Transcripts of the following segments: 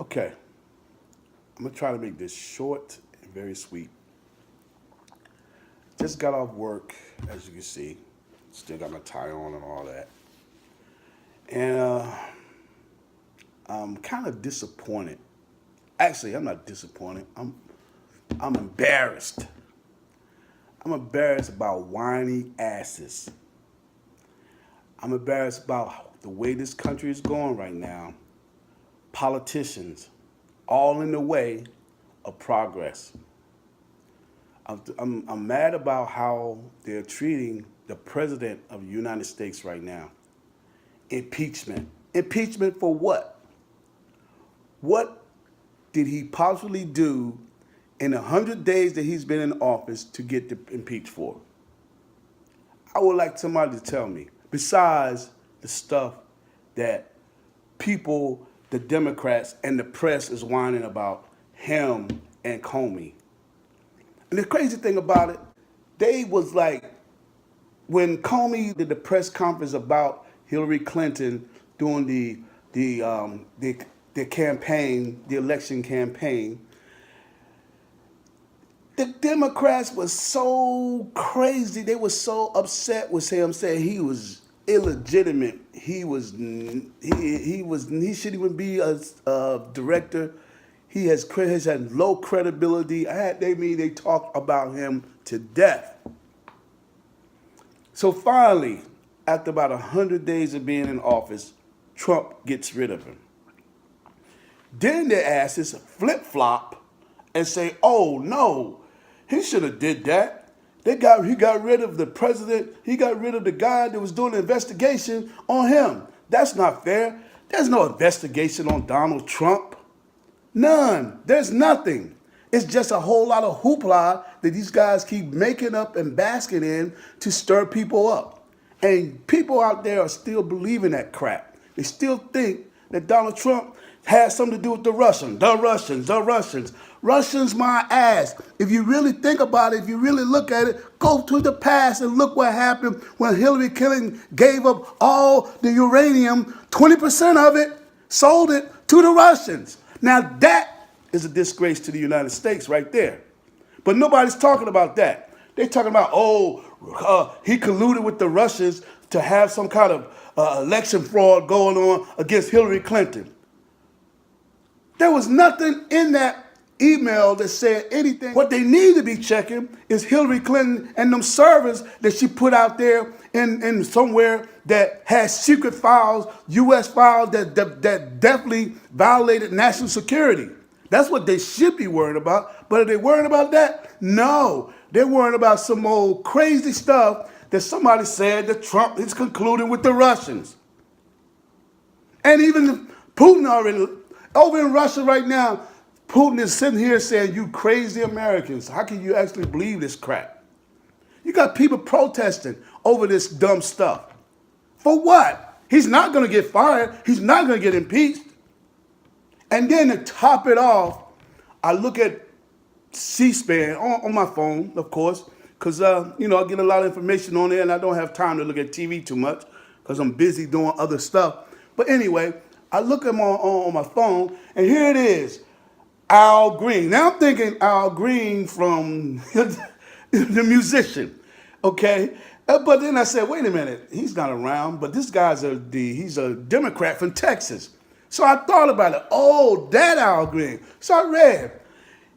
Okay, I'm gonna try to make this short and very sweet. Just got off work, as you can see. Still got my tie on and all that. And I'm kind of disappointed. Actually, I'm not disappointed. I'm embarrassed. I'm embarrassed about whiny asses. I'm embarrassed about the way this country is going right now. Politicians, all in the way of progress. I'm mad about how they're treating the president of the United States right now. Impeachment. Impeachment for what? What did he possibly do in the 100 days that he's been in office to get impeached for? I would like somebody to tell me, besides the stuff that people, the Democrats, and the press is whining about him and Comey. And the crazy thing about it, they was like, when Comey did the press conference about Hillary Clinton doing the campaign, the election campaign, the Democrats was so crazy. They were so upset with him, saying he was illegitimate. He shouldn't even be a director. Has had low credibility. They talked about him to death. So finally, after about 100 days of being in office, Trump gets rid of him. Then their asses flip flop and say, "Oh no, he should have did that. He got rid of the president. He got rid of the guy that was doing the investigation on him. That's not fair. There's no investigation on Donald Trump. None. There's nothing. It's just a whole lot of hoopla that these guys keep making up and basking in to stir people up. And people out there are still believing that crap. They still think that Donald Trump has something to do with the Russians. The Russians, the Russians. Russians, my ass. If you really think about it, if you really look at it, go to the past and look what happened when Hillary Clinton gave up all the uranium, 20% of it, sold it to the Russians. Now that is a disgrace to the United States right there. But nobody's talking about that. They're talking about, he colluded with the Russians to have some kind of election fraud going on against Hillary Clinton. There was nothing in that email that said anything. What they need to be checking is Hillary Clinton and them servers that she put out there in somewhere that has secret files, U.S. files that definitely violated national security. That's what they should be worried about. But are they worried about that? No. They're worried about some old crazy stuff that somebody said that Trump is concluding with the Russians. And even Putin already, over in Russia right now, Putin is sitting here saying, "You crazy Americans, how can you actually believe this crap?" You got people protesting over this dumb stuff. For what? He's not going to get fired. He's not going to get impeached. And then to top it off, I look at C-SPAN on my phone, of course, because, I get a lot of information on there and I don't have time to look at TV too much because I'm busy doing other stuff. But anyway, I look at on my phone and here it is, Al Green. Now I'm thinking Al Green from the musician, okay? But then I said, wait a minute, he's not around, but this guy's he's a Democrat from Texas. So I thought about it. Oh, that Al Green. So I read.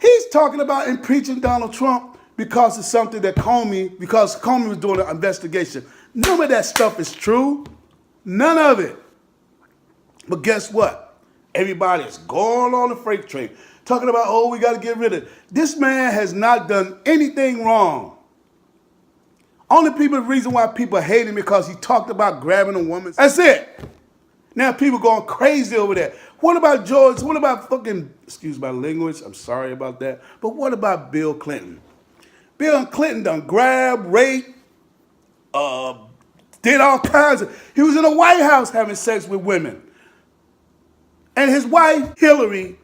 He's talking about impeaching Donald Trump because of something because Comey was doing an investigation. None of that stuff is true. None of it. But guess what? Everybody is going on the freight train, talking about, we got to get rid of it. This man has not done anything wrong. Reason why people hate him because he talked about grabbing a woman. That's it. Now people going crazy over that. What about George? What about excuse my language, I'm sorry about that. But what about Bill Clinton? Bill Clinton done grabbed, raped, did all kinds of, he was in the White House having sex with women. And his wife, Hillary,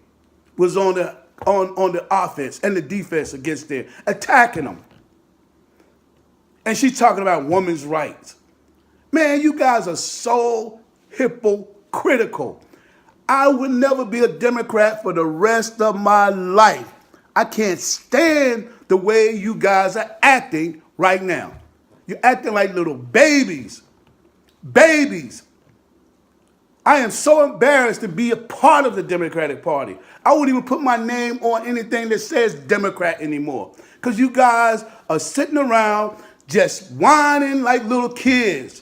was on the offense and the defense against them, attacking him. And she's talking about women's rights. Man, you guys are so hypocritical. I would never be a Democrat for the rest of my life. I can't stand the way you guys are acting right now. You're acting like little babies. Babies. I am so embarrassed to be a part of the Democratic Party. I wouldn't even put my name on anything that says Democrat anymore. Because you guys are sitting around just whining like little kids.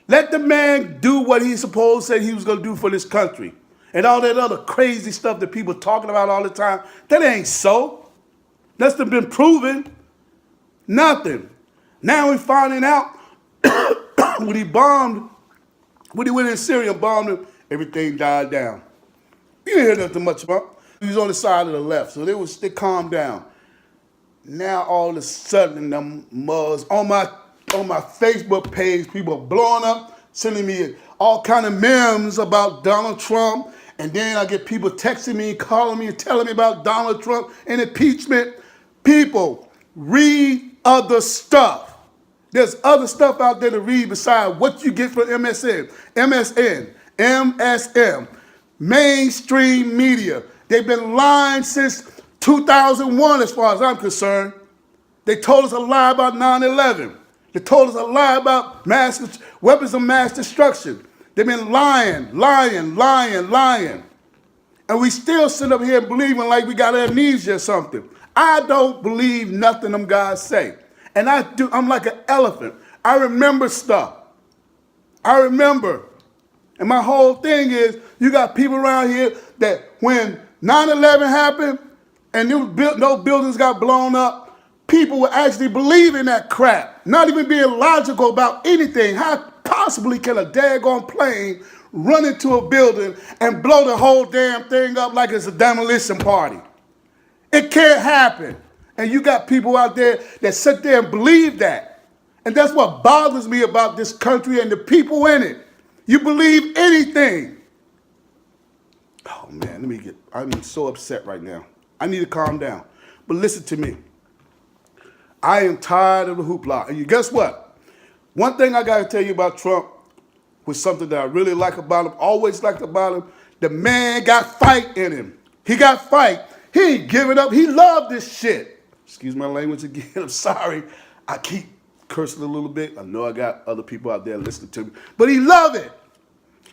Let the man do what he supposed said he was going to do for this country. And all that other crazy stuff that people talking about all the time, that ain't so. That's been proven. Nothing. Now we're finding out when he went in Syria and bombed him, everything died down. You didn't hear nothing much about. He was on the side of the left, so they calmed down. Now all of a sudden, them mugs on my Facebook page, people are blowing up, sending me all kind of memes about Donald Trump, and then I get people texting me, calling me, and telling me about Donald Trump and impeachment. People, read other stuff. There's other stuff out there to read besides what you get from MSM, mainstream media. They've been lying since 2001 as far as I'm concerned. They told us a lie about 9/11. They told us a lie about weapons of mass destruction. They've been lying. And we still sit up here believing like we got amnesia or something. I don't believe nothing them guys say. And I'm like an elephant. I remember stuff. I remember. And my whole thing is, you got people around here that when 9/11 happened and no buildings got blown up, people were actually believing that crap, not even being logical about anything. How possibly can a daggone plane run into a building and blow the whole damn thing up like it's a demolition party? It can't happen. And you got people out there that sit there and believe that. And that's what bothers me about this country and the people in it. You believe anything. Oh man, I'm so upset right now. I need to calm down. But listen to me. I am tired of the hoopla. And you guess what? One thing I got to tell you about Trump was something that I really like about him, always liked about him. The man got fight in him. He got fight. He ain't giving up. He loved this shit. Excuse my language again. I'm sorry. I keep cursing a little bit. I know I got other people out there listening to me. But he loves it.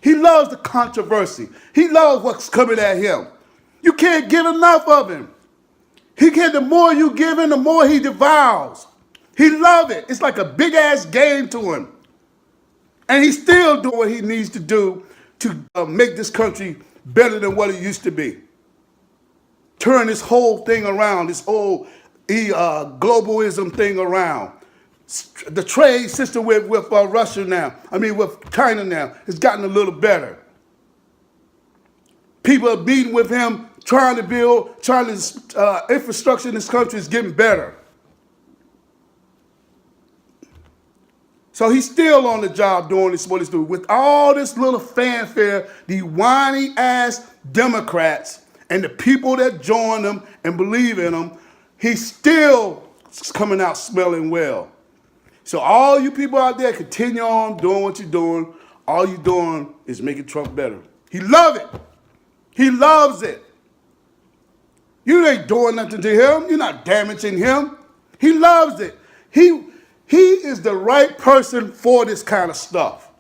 He loves the controversy. He loves what's coming at him. You can't get enough of him. The more you give him, the more he devours. He loves it. It's like a big-ass game to him. And he's still doing what he needs to do to make this country better than what it used to be. Turn this whole thing around, this whole globalism thing around. The trade system with Russia now, with China now, has gotten a little better. People are meeting with him, trying to build, infrastructure in this country is getting better. So he's still on the job doing this, what he's doing. With all this little fanfare, the whiny ass Democrats and the people that join them and believe in them, he's still coming out smelling well. So all you people out there, continue on doing what you're doing. All you're doing is making Trump better. He loves it. He loves it. You ain't doing nothing to him. You're not damaging him. He loves it. He is the right person for this kind of stuff.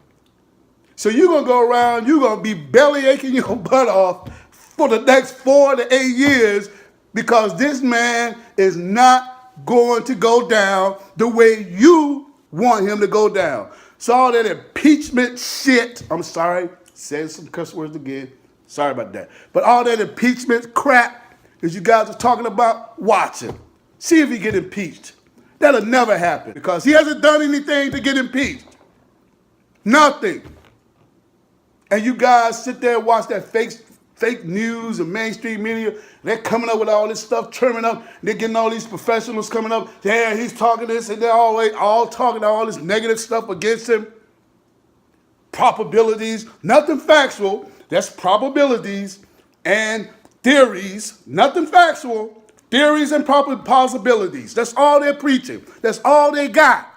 So you're going to go around, you're going to be belly aching your butt off for the next 4 to 8 years because this man is not going to go down the way you want him to go down. So all that impeachment shit, I'm sorry, saying some cuss words again. Sorry about that. But all that impeachment crap that you guys are talking about, watch him. See if he get impeached. That'll never happen because he hasn't done anything to get impeached. Nothing. And you guys sit there and watch that fake news and mainstream media. They're coming up with all this stuff, churning up. They're getting all these professionals coming up. Yeah, he's talking this, and they're all talking all this negative stuff against him. Probabilities, nothing factual. That's probabilities and theories, nothing factual. Theories and possibilities. That's all they're preaching. That's all they got.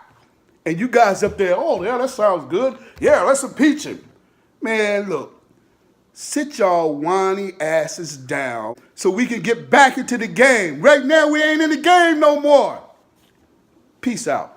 And you guys up there, oh, yeah, that sounds good. Yeah, let's impeach him. Man, look, Sit y'all whiny asses down so we can get back into the game. Right now, we ain't in the game no more. Peace out.